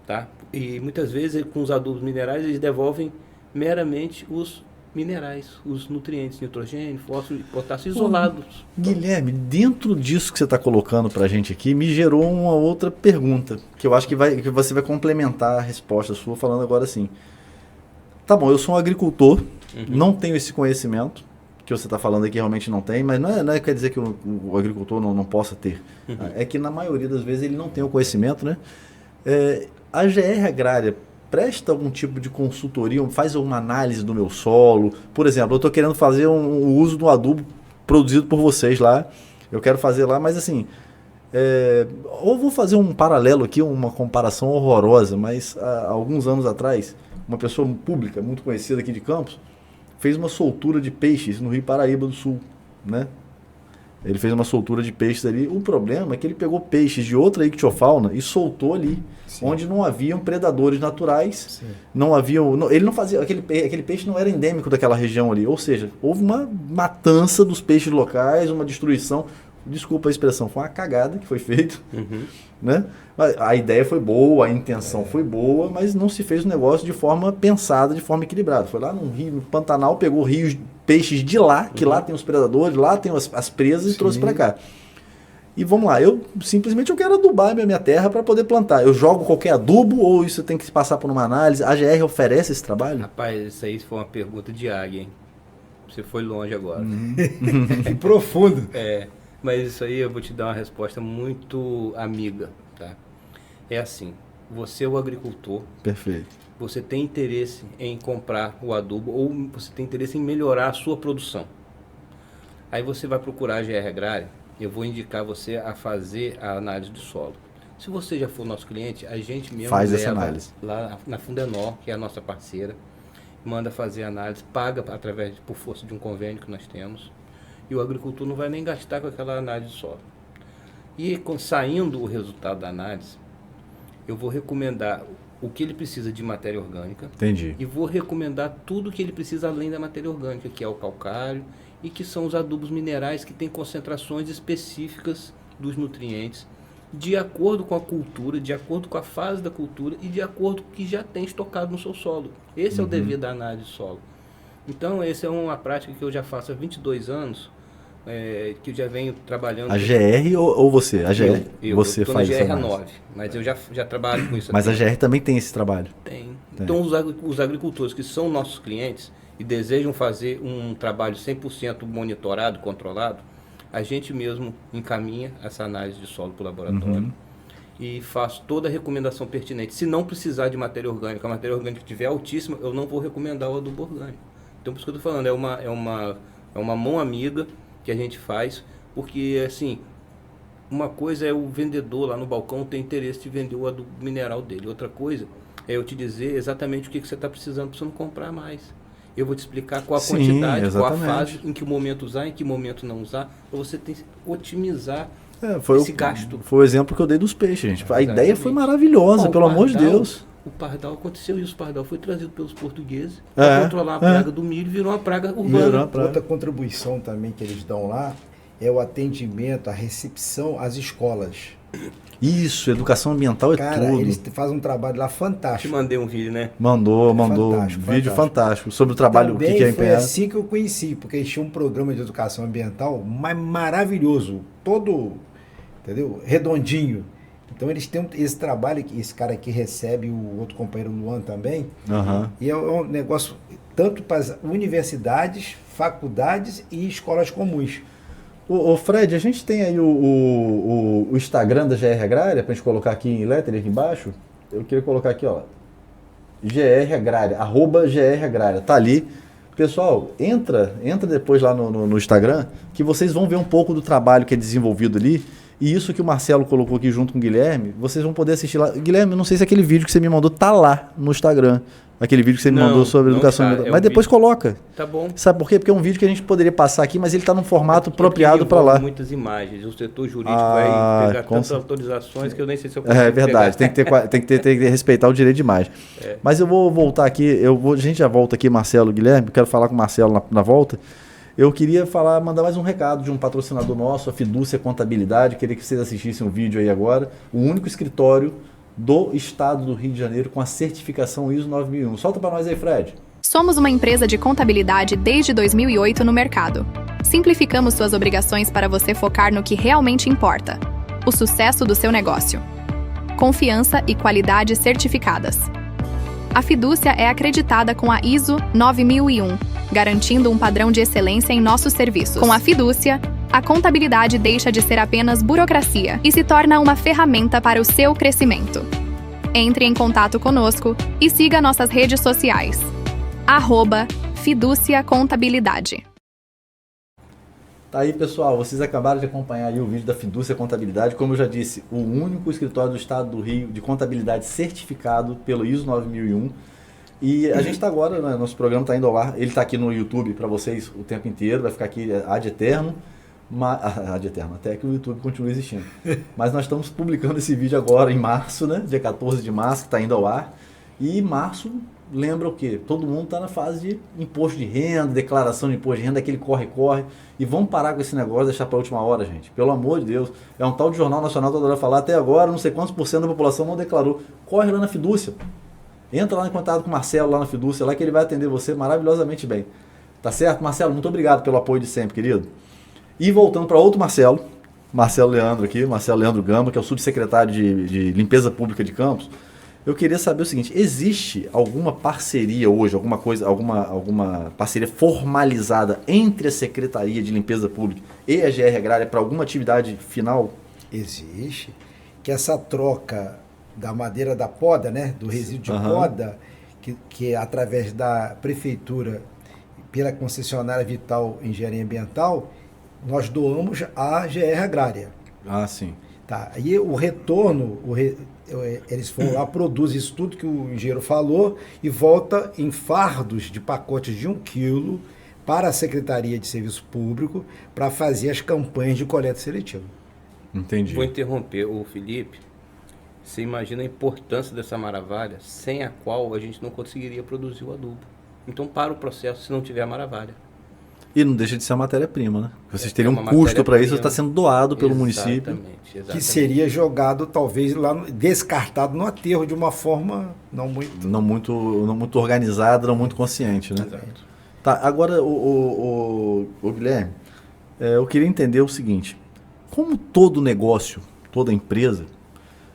Tá? E muitas vezes, com os adubos minerais, eles devolvem meramente os minerais, os nutrientes, nitrogênio, fósforo e potássio isolados. Guilherme, dentro disso que você está colocando para a gente aqui, me gerou uma outra pergunta, que eu acho que você vai complementar a resposta sua falando agora assim. Tá bom, eu sou um agricultor, não tenho esse conhecimento que você está falando aqui, realmente não tem, mas não é quer dizer que o agricultor não possa ter. É que na maioria das vezes ele não tem o conhecimento, né? A GR Agrária presta algum tipo de consultoria, faz alguma análise do meu solo? Por exemplo, eu estou querendo fazer um uso do adubo produzido por vocês lá, eu quero fazer lá, mas assim, ou vou fazer um paralelo aqui, uma comparação horrorosa, mas há alguns anos atrás, uma pessoa pública, muito conhecida aqui de Campos, fez uma soltura de peixes no Rio Paraíba do Sul, né? Ele fez uma soltura de peixes ali. O problema é que ele pegou peixes de outra ictiofauna e soltou ali, sim, onde não haviam predadores naturais, sim, não haviam, ele não fazia, aquele peixe não era endêmico daquela região ali, ou seja, houve uma matança dos peixes locais, uma destruição, desculpa a expressão, foi uma cagada que foi feita, né? A ideia foi boa, a intenção foi boa, mas não se fez o negócio de forma pensada, de forma equilibrada. Foi lá no rio, no Pantanal, pegou peixes de lá, que lá tem os predadores, lá tem as presas, sim, e trouxe para cá. E vamos lá, eu quero adubar a minha terra para poder plantar. Eu jogo qualquer adubo ou isso tem que se passar por uma análise? A GR oferece esse trabalho? Rapaz, isso aí foi uma pergunta de águia, hein? Você foi longe agora. Profundo. Mas isso aí eu vou te dar uma resposta muito amiga, tá? É assim, você é o agricultor. Perfeito. Você tem interesse em comprar o adubo ou você tem interesse em melhorar a sua produção. Aí você vai procurar a GR Agrária, eu vou indicar você a fazer a análise do solo. Se você já for nosso cliente, a gente mesmo faz essa análise lá na Fundenor, que é a nossa parceira, manda fazer a análise, paga por força de um convênio que nós temos, e o agricultor não vai nem gastar com aquela análise de solo. E saindo o resultado da análise, eu vou recomendar o que ele precisa de matéria orgânica. Entendi. E vou recomendar tudo que ele precisa além da matéria orgânica, que é o calcário e que são os adubos minerais que têm concentrações específicas dos nutrientes, de acordo com a cultura, de acordo com a fase da cultura e de acordo com o que já tem estocado no seu solo. Esse é o dever da análise de solo. Então, essa é uma prática que eu já faço há 22 anos, que eu já venho trabalhando. A GR ou você? A GR. Você faz isso. Eu estou na GR 9, mas eu já trabalho com isso. Mas a GR também tem esse trabalho? Tem. Então, os agricultores que são nossos clientes e desejam fazer um trabalho 100% monitorado, controlado, a gente mesmo encaminha essa análise de solo para o laboratório e faz toda a recomendação pertinente. Se não precisar de matéria orgânica, a matéria orgânica estiver altíssima, eu não vou recomendar o adubo orgânico. Então, por isso que eu estou falando, é uma mão amiga que a gente faz, porque assim, uma coisa é o vendedor lá no balcão ter interesse de vender o adubo mineral dele, outra coisa é eu te dizer exatamente o que você está precisando para você não comprar mais. Eu vou te explicar qual a quantidade, exatamente, qual a fase, em que momento usar, em que momento não usar, para você otimizar esse gasto. Foi o exemplo que eu dei dos peixes, gente. A ideia foi maravilhosa, pelo amor de Deus. O pardal aconteceu isso, o pardal foi trazido pelos portugueses para controlar a praga do milho, virou uma praga urbana. Outra contribuição também que eles dão lá é o atendimento, a recepção às escolas. Isso, educação ambiental tudo. Eles fazem um trabalho lá fantástico. Te mandei um vídeo, né? Mandou fantástico, um vídeo fantástico sobre o trabalho também que é foi assim que eu conheci, porque eles tinham um programa de educação ambiental maravilhoso, todo, entendeu? Redondinho. Então eles têm esse trabalho, esse cara aqui recebe o outro companheiro Luan também, e é um negócio tanto para as universidades, faculdades e escolas comuns. Ô Fred, a gente tem aí o Instagram da GR Agrária, pra gente colocar aqui em letra aqui embaixo. Eu queria colocar aqui, ó, GR Agrária, @GR Agrária, tá ali. Pessoal, entra depois lá no Instagram, que vocês vão ver um pouco do trabalho que é desenvolvido ali. E isso que o Marcelo colocou aqui junto com o Guilherme, vocês vão poder assistir lá. Guilherme, eu não sei se aquele vídeo que você me mandou tá lá no Instagram. Aquele vídeo que você me mandou sobre educação ambiental. Mas depois coloca. Tá bom. Sabe por quê? Porque é um vídeo que a gente poderia passar aqui, mas ele está num formato apropriado para lá. Muitas imagens. O setor jurídico vai pegar tantas autorizações que eu nem sei se eu consigo É verdade. Tem que respeitar o direito de imagem. Mas eu vou voltar aqui. A gente já volta aqui, Marcelo, Guilherme. Quero falar com o Marcelo na volta. Eu queria mandar mais um recado de um patrocinador nosso, a Fidúcia Contabilidade. Queria que vocês assistissem o vídeo aí agora. O único escritório do estado do Rio de Janeiro com a certificação ISO 9001. Solta para nós aí, Fred. Somos uma empresa de contabilidade desde 2008 no mercado. Simplificamos suas obrigações para você focar no que realmente importa: o sucesso do seu negócio. Confiança e qualidade certificadas. A Fidúcia é acreditada com a ISO 9001, garantindo um padrão de excelência em nossos serviços. Com a Fidúcia, a contabilidade deixa de ser apenas burocracia e se torna uma ferramenta para o seu crescimento. Entre em contato conosco e siga nossas redes sociais. @Fidúcia Contabilidade. Tá aí, pessoal, vocês acabaram de acompanhar aí o vídeo da Fidúcia Contabilidade. Como eu já disse, o único escritório do estado do Rio de contabilidade certificado pelo ISO 9001. E a gente está agora, né, nosso programa está indo ao ar, ele está aqui no YouTube para vocês o tempo inteiro, vai ficar aqui ad eterno, até que o YouTube continue existindo. Mas nós estamos publicando esse vídeo agora em março, né, dia 14 de março, que está indo ao ar. E março lembra o quê? Todo mundo está na fase de imposto de renda, declaração de imposto de renda, aquele corre-corre. E vamos parar com esse negócio, deixar para a última hora, gente. Pelo amor de Deus. É um tal de Jornal Nacional que eu adoro falar. Até agora, não sei quantos % da população não declarou. Corre lá na Fidúcia. Entra lá em contato com o Marcelo lá na Fidúcia, lá que ele vai atender você maravilhosamente bem. Tá certo? Marcelo, muito obrigado pelo apoio de sempre, querido. E voltando para outro Marcelo Leandro aqui, Marcelo Leandro Gama, que é o subsecretário de Limpeza Pública de Campos. Eu queria saber o seguinte: existe alguma parceria hoje, alguma parceria formalizada entre a Secretaria de Limpeza Pública e a GR Agrária para alguma atividade final? Existe. Que essa troca da madeira da poda, né, do resíduo de poda, que através da prefeitura, pela concessionária Vital Engenharia Ambiental, nós doamos à GR Agrária. Ah, sim. Tá. E o retorno, eles vão lá, produzem isso tudo que o engenheiro falou e volta em fardos de pacotes de 1 quilo para a Secretaria de Serviço Público para fazer as campanhas de coleta seletiva. Entendi. Vou interromper o Felipe. Você imagina a importância dessa maravilha, sem a qual a gente não conseguiria produzir o adubo. Então para o processo se não tiver a maravilha. E não deixa de ser uma matéria-prima, né? Vocês teriam um custo para isso, está sendo doado pelo município. Exatamente. Que seria jogado, talvez, lá, descartado no aterro de uma forma não muito organizada, não muito consciente, né? Exato. Tá, agora, o Guilherme, eu queria entender o seguinte: como todo negócio, toda empresa,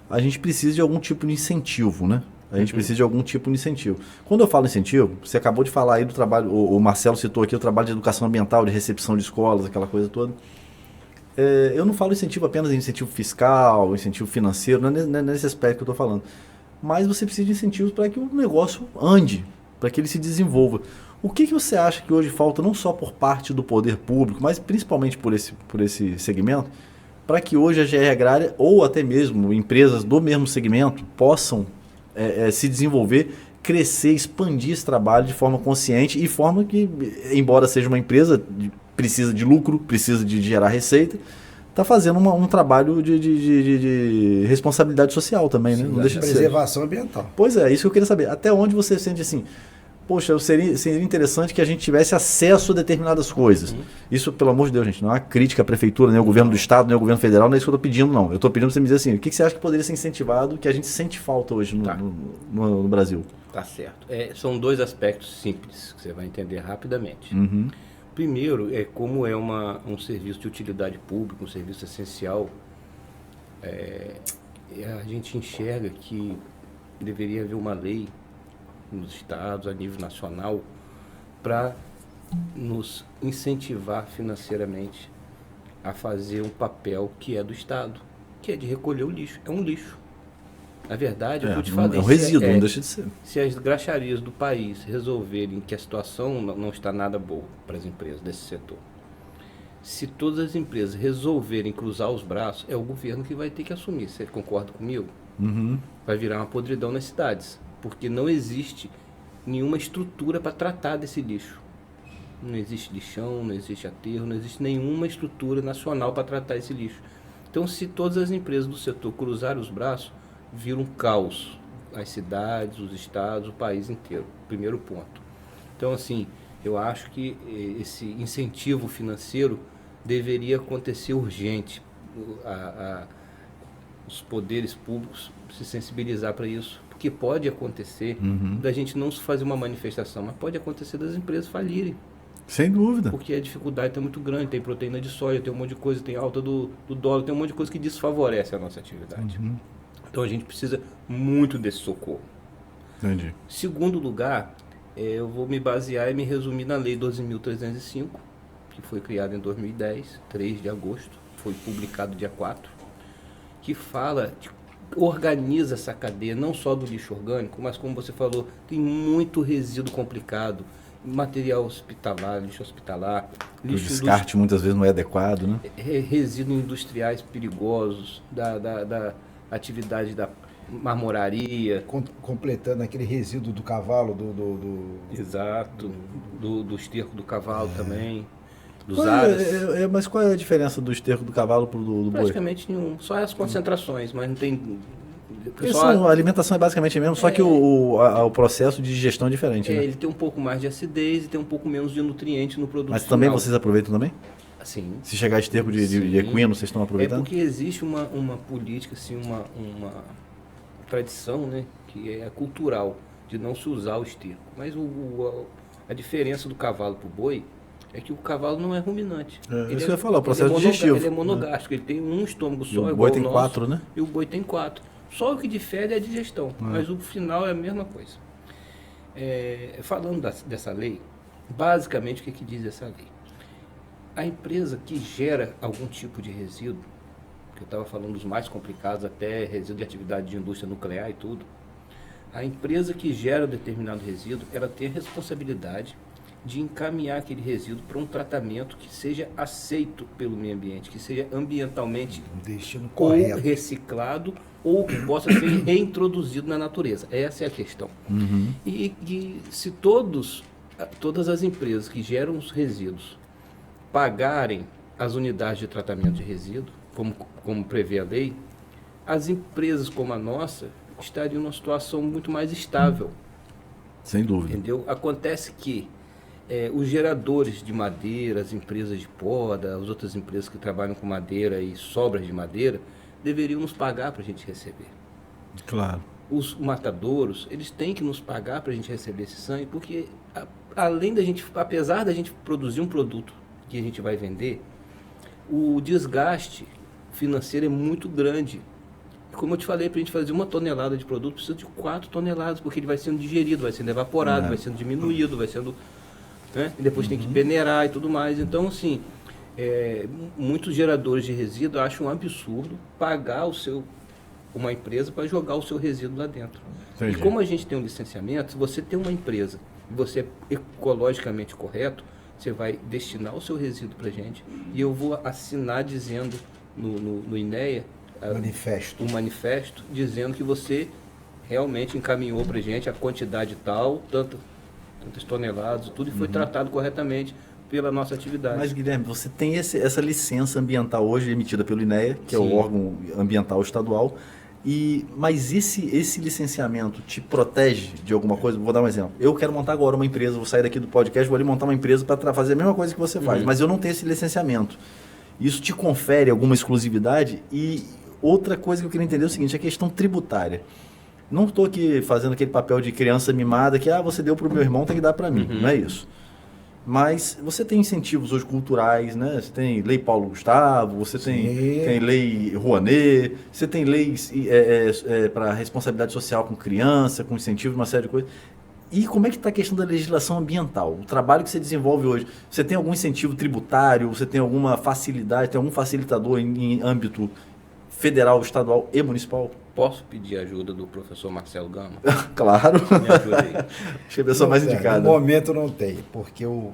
a gente precisa de algum tipo de incentivo, né? A gente precisa de algum tipo de incentivo. Quando eu falo incentivo, você acabou de falar aí do trabalho, o Marcelo citou aqui o trabalho de educação ambiental, de recepção de escolas, aquela coisa toda. Eu não falo incentivo apenas em incentivo fiscal, incentivo financeiro, não é nesse aspecto que eu estou falando. Mas você precisa de incentivos para que o negócio ande, para que ele se desenvolva. O que você acha que hoje falta, não só por parte do poder público, mas principalmente por esse segmento, para que hoje a GR Agrária, ou até mesmo empresas do mesmo segmento, possam se desenvolver, crescer, expandir esse trabalho de forma consciente e forma que, embora seja uma empresa, precisa de lucro, precisa de gerar receita, está fazendo um trabalho de responsabilidade social também, né? Sim, não deixa de preservação ambiental. Pois é, isso que eu queria saber. Até onde você sente assim, poxa, seria interessante que a gente tivesse acesso a determinadas coisas. Isso, pelo amor de Deus, gente, não é uma crítica à prefeitura, nem ao governo do estado, nem ao governo federal, não é isso que eu estou pedindo, não. Eu estou pedindo para você me dizer assim, o que você acha que poderia ser incentivado, que a gente sente falta hoje no Brasil? Tá certo. São 2 aspectos simples que você vai entender rapidamente. Uhum. Primeiro, como é um serviço de utilidade pública, um serviço essencial, a gente enxerga que deveria haver uma lei nos estados, a nível nacional, para nos incentivar financeiramente a fazer um papel que é do Estado, que é de recolher o lixo. É um lixo. Na verdade, eu te falei, é um resíduo, não deixa de ser. Se as graxarias do país resolverem que a situação não está nada boa para as empresas desse setor, se todas as empresas resolverem cruzar os braços, é o governo que vai ter que assumir. Você concorda comigo? Uhum. Vai virar uma podridão nas cidades, porque não existe nenhuma estrutura para tratar desse lixo. Não existe lixão, não existe aterro, não existe nenhuma estrutura nacional para tratar esse lixo. Então, se todas as empresas do setor cruzarem os braços, vira um caos. As cidades, os estados, o país inteiro. Primeiro ponto. Então, assim, eu acho que esse incentivo financeiro deveria acontecer urgente. Os poderes públicos se sensibilizar para isso, Porque pode acontecer da gente não fazer uma manifestação, mas pode acontecer das empresas falirem. Sem dúvida. Porque a dificuldade está muito grande, tem proteína de soja, tem um monte de coisa, tem alta do dólar, tem um monte de coisa que desfavorece a nossa atividade. Então a gente precisa muito desse socorro. Entendi. Segundo lugar, eu vou me basear e me resumir na Lei 12.305, que foi criada em 2010, 3 de agosto, foi publicado dia 4, que fala, organiza essa cadeia, não só do lixo orgânico, mas como você falou, tem muito resíduo complicado, material hospitalar, lixo hospitalar, O descarte muitas vezes não é adequado, né? Resíduos industriais perigosos, da atividade da marmoraria. Completando aquele resíduo do cavalo, Exato, do esterco do cavalo também, dos aras. Mas qual é a diferença do esterco do cavalo pro do boi? Praticamente nenhum, só as concentrações, mas não tem... A alimentação é basicamente a mesma, só que o processo de digestão é diferente, né? Ele tem um pouco mais de acidez e tem um pouco menos de nutriente no produto Mas também final. vocês aproveitam também? Sim. Se chegar esterco de equino, vocês estão aproveitando? É porque existe uma política, assim, uma tradição, né, que é cultural, de não se usar o esterco. Mas a diferença do cavalo para o boi é que o cavalo não é ruminante. Isso que eu ia falar, o processo digestivo. Ele é monogástrico, ele tem um estômago só. O boi tem 4, né? E o boi tem 4. Só o que difere é a digestão, mas o final é a mesma coisa. Falando dessa lei, basicamente o que diz essa lei? A empresa que gera algum tipo de resíduo, que eu estava falando dos mais complicados, até resíduo de atividade de indústria nuclear e tudo, a empresa que gera determinado resíduo, ela tem a responsabilidade de encaminhar aquele resíduo para um tratamento que seja aceito pelo meio ambiente, que seja ambientalmente ou reciclado ou que possa ser reintroduzido na natureza. Essa é a questão. E se todas as empresas que geram os resíduos pagarem as unidades de tratamento de resíduo, como prevê a lei, as empresas como a nossa estariam numa situação muito mais estável. Sem dúvida. Entendeu? Acontece que os geradores de madeira, as empresas de poda, as outras empresas que trabalham com madeira e sobras de madeira, deveriam nos pagar para a gente receber. Claro. Os matadouros, eles têm que nos pagar para a gente receber esse sangue, porque apesar da gente produzir um produto que a gente vai vender, o desgaste financeiro é muito grande. Como eu te falei, para a gente fazer 1 tonelada de produto, precisa de 4 toneladas, porque ele vai sendo digerido, vai sendo evaporado, vai sendo diminuído, vai sendo... Né? E depois tem que peneirar e tudo mais. Então, assim, muitos geradores de resíduo acham um absurdo pagar uma empresa para jogar o seu resíduo lá dentro. Entendi. E como a gente tem um licenciamento, se você tem uma empresa e você é ecologicamente correto, você vai destinar o seu resíduo para a gente e eu vou assinar dizendo no INEA um manifesto dizendo que você realmente encaminhou para a gente a quantidade tal, tantas toneladas, tudo, e foi tratado corretamente pela nossa atividade. Mas, Guilherme, você tem essa licença ambiental hoje emitida pelo INEA, que é o órgão ambiental estadual, mas esse licenciamento te protege de alguma coisa? Vou dar um exemplo. Eu quero montar agora uma empresa, vou sair daqui do podcast, vou ali montar uma empresa para fazer a mesma coisa que você faz, mas eu não tenho esse licenciamento. Isso te confere alguma exclusividade? E outra coisa que eu queria entender é o seguinte, a questão tributária. Não estou aqui fazendo aquele papel de criança mimada que você deu para o meu irmão, tem que dar para mim. Não é isso. Mas você tem incentivos hoje culturais, né? Você tem lei Paulo Gustavo, você tem lei Rouanet, você tem leis para responsabilidade social com criança, com incentivos, uma série de coisas. E como é que está a questão da legislação ambiental? O trabalho que você desenvolve hoje, você tem algum incentivo tributário, você tem alguma facilidade, tem algum facilitador em âmbito federal, estadual e municipal? Posso pedir ajuda do professor Marcelo Gama? Claro. Me ajuda aí. Acho que é a pessoa mais indicada. No momento não tem, porque o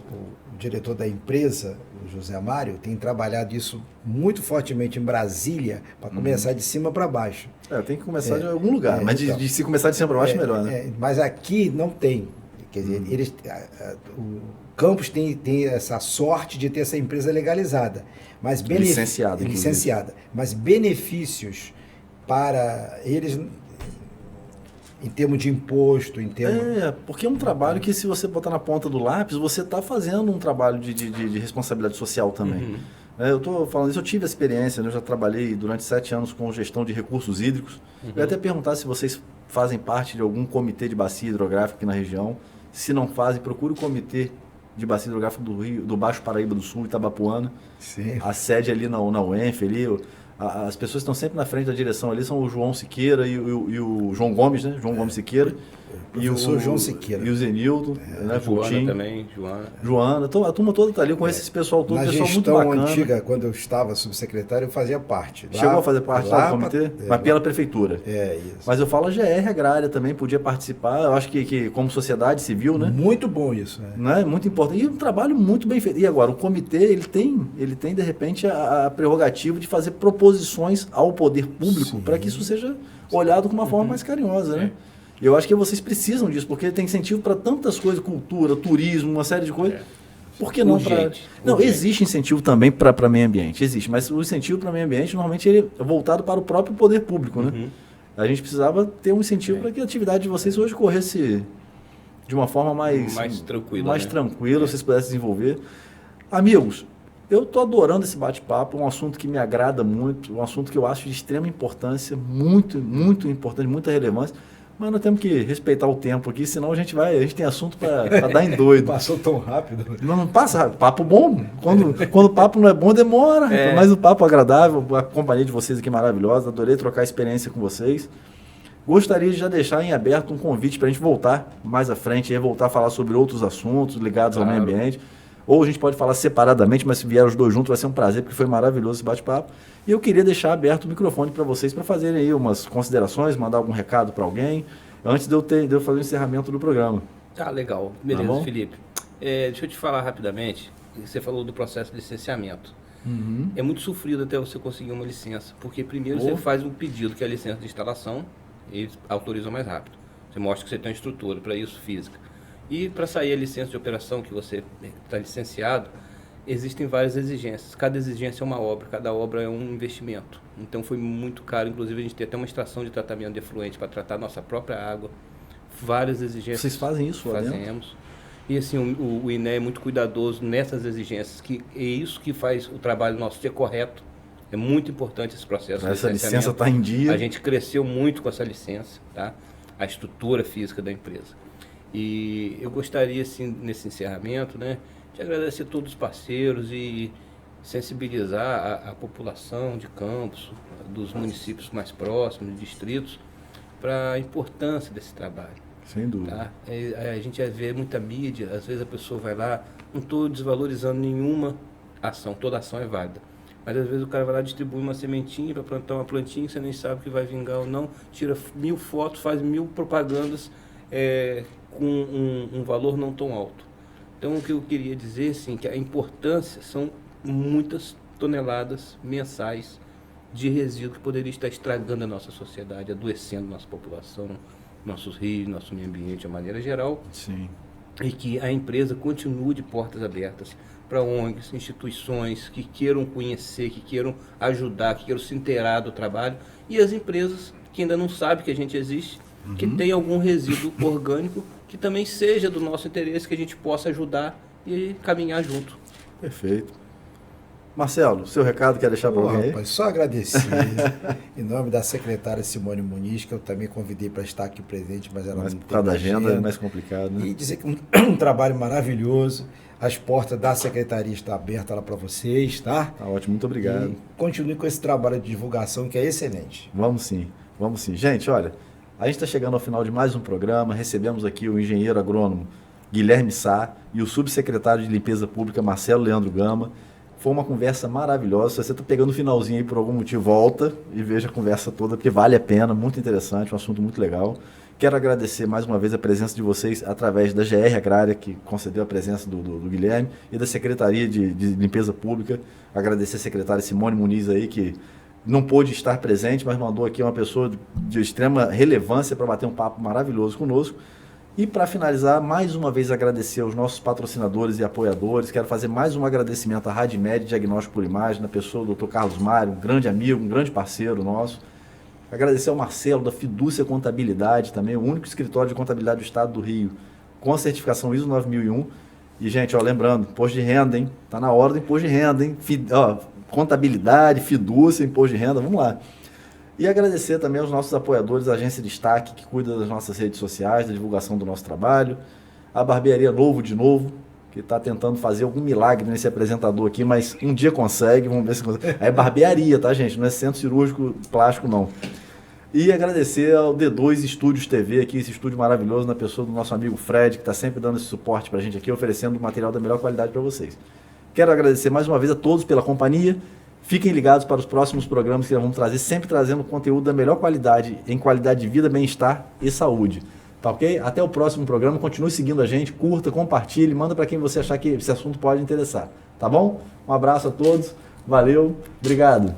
diretor da empresa, o José Mário, tem trabalhado isso muito fortemente em Brasília, para começar de cima para baixo. Tem que começar de algum lugar, mas então, de se começar de cima para baixo, melhor, né? Mas aqui não tem. Quer dizer, o Campos tem essa sorte de ter essa empresa legalizada. Mas licenciada. Mas benefícios para eles em termos de imposto, porque é um trabalho que, se você botar na ponta do lápis, você está fazendo um trabalho de responsabilidade social também. Eu estou falando isso, eu tive a experiência, eu já trabalhei durante 7 anos com gestão de recursos hídricos. Eu ia até perguntar se vocês fazem parte de algum comitê de bacia hidrográfica aqui na região. Se não fazem, procure o comitê de bacia hidrográfica do Rio, do Baixo Paraíba do Sul, Itabapuana. Sim. A sede ali na UENF, ali, as pessoas que estão sempre na frente da direção ali são o João Siqueira e o João Gomes, né? João Gomes Siqueira. Professor João Siqueira. E o Zenilton, né? Joana Coutinho. também, Joana. Então, a turma toda está ali, eu conheço esse pessoal todo, Na pessoal muito gestão bacana. antiga, quando eu estava subsecretário, eu fazia parte. Chegou a fazer parte do comitê? Mas pela prefeitura. É, isso. Mas eu falo a GR Agrária também, podia participar. Eu acho que como sociedade civil, né? Muito bom isso. Né? Muito importante. E um trabalho muito bem feito. E agora, o comitê, ele tem de repente, a prerrogativa de fazer proposições ao poder público para que isso seja olhado com uma forma mais carinhosa, né? Eu acho que vocês precisam disso, porque tem incentivo para tantas coisas, cultura, turismo, uma série de coisas. Por que não para... Não, existe incentivo também para meio ambiente, existe, mas o incentivo para meio ambiente, normalmente, ele é voltado para o próprio poder público, né? A gente precisava ter um incentivo para que a atividade de vocês hoje corresse de uma forma mais tranquila, vocês pudessem desenvolver. Amigos, eu estou adorando esse bate-papo, um assunto que me agrada muito, um assunto que eu acho de extrema importância, muito, muito importante, muita relevância. Mas nós temos que respeitar o tempo aqui, senão a gente tem assunto para dar em doido. Passou tão rápido. Não passa rápido. Papo bom. Quando o papo não é bom, demora. Mas o papo agradável, a companhia de vocês aqui é maravilhosa. Adorei trocar experiência com vocês. Gostaria de já deixar em aberto um convite para a gente voltar mais à frente, voltar a falar sobre outros assuntos ligados ao meio ambiente. Ou a gente pode falar separadamente, mas se vier os dois juntos vai ser um prazer, porque foi maravilhoso esse bate-papo. E eu queria deixar aberto o microfone para vocês, para fazerem aí umas considerações, mandar algum recado para alguém, antes de eu fazer o encerramento do programa. Tá, legal. Beleza, Tá bom? Felipe. Deixa eu te falar rapidamente. Você falou do processo de licenciamento. É muito sofrido até você conseguir uma licença, porque primeiro você faz um pedido, que é a licença de instalação, e eles autorizam mais rápido. Você mostra que você tem uma estrutura para isso, física. E para sair a licença de operação, que você está licenciado, existem várias exigências. Cada exigência é uma obra, cada obra é um investimento. Então foi muito caro, inclusive a gente tem até uma estação de tratamento de efluente para tratar a nossa própria água. Várias exigências. Vocês fazem isso lá dentro? Fazemos. E assim, o INE é muito cuidadoso nessas exigências, que é isso que faz o trabalho nosso ser correto. É muito importante esse processo. Essa licença está em dia. A gente cresceu muito com essa licença, tá? A estrutura física da empresa. E eu gostaria, assim, nesse encerramento, né, de agradecer a todos os parceiros e sensibilizar a população de Campos, dos municípios mais próximos, distritos, para a importância desse trabalho. Sem dúvida. Tá? A gente vê muita mídia, às vezes a pessoa vai lá, não estou desvalorizando nenhuma ação, toda ação é válida. Mas às vezes o cara vai lá, distribui uma sementinha para plantar uma plantinha que você nem sabe que vai vingar ou não, tira 1000 fotos, faz 1000 propagandas, com um valor não tão alto. Então, o que eu queria dizer, assim, que a importância são muitas toneladas mensais de resíduo que poderia estar estragando a nossa sociedade, adoecendo nossa população, nossos rios, nosso meio ambiente de uma maneira geral. Sim. E que a empresa continue de portas abertas para ONGs, instituições que queiram conhecer, que queiram ajudar, que queiram se inteirar do trabalho, e as empresas que ainda não sabem que a gente existe, que tem algum resíduo orgânico que também seja do nosso interesse, que a gente possa ajudar e caminhar junto. Perfeito. Marcelo, seu recado quer deixar para alguém? Rapaz, só agradecer em nome da secretária Simone Muniz, que eu também convidei para estar aqui presente, mas ela não tem Por causa da agenda é mais complicado, né? E dizer que um trabalho maravilhoso. As portas da secretaria estão abertas lá para vocês, tá? Tá ótimo, muito obrigado. E continue com esse trabalho de divulgação que é excelente. Vamos sim, vamos sim. Gente, olha, a gente está chegando ao final de mais um programa. Recebemos aqui o engenheiro agrônomo Guilherme Sá e o subsecretário de Limpeza Pública Marcelo Leandro Gama. Foi uma conversa maravilhosa. Se você está pegando o finalzinho aí por algum motivo, volta e veja a conversa toda, porque vale a pena, muito interessante, um assunto muito legal. Quero agradecer mais uma vez a presença de vocês através da GR Agrária, que concedeu a presença do Guilherme, e da Secretaria de Limpeza Pública. Agradecer a secretária Simone Muniz aí, que não pôde estar presente, mas mandou aqui uma pessoa de extrema relevância para bater um papo maravilhoso conosco. E para finalizar, mais uma vez agradecer aos nossos patrocinadores e apoiadores. Quero fazer mais um agradecimento à Radmed Diagnóstico por Imagem, na pessoa do Dr. Carlos Mário, um grande amigo, um grande parceiro nosso. Agradecer ao Marcelo, da Fidúcia Contabilidade, também o único escritório de contabilidade do Estado do Rio, com a certificação ISO 9001. E, gente, ó, lembrando, imposto de renda, hein? Tá na hora do imposto de renda, hein? Contabilidade, fidúcia, imposto de renda, vamos lá. E agradecer também aos nossos apoiadores, a Agência Destaque, que cuida das nossas redes sociais, da divulgação do nosso trabalho, a Barbearia Novo de Novo, que está tentando fazer algum milagre nesse apresentador aqui, mas um dia consegue, vamos ver se consegue. É barbearia, tá, gente? Não é centro cirúrgico plástico, não. E agradecer ao D2 Estúdios TV aqui, esse estúdio maravilhoso, na pessoa do nosso amigo Fred, que está sempre dando esse suporte para a gente aqui, oferecendo material da melhor qualidade para vocês. Quero agradecer mais uma vez a todos pela companhia. Fiquem ligados para os próximos programas que nós vamos trazer, sempre trazendo conteúdo da melhor qualidade, em qualidade de vida, bem-estar e saúde. Tá ok? Até o próximo programa. Continue seguindo a gente, curta, compartilhe, manda para quem você achar que esse assunto pode interessar. Tá bom? Um abraço a todos. Valeu. Obrigado.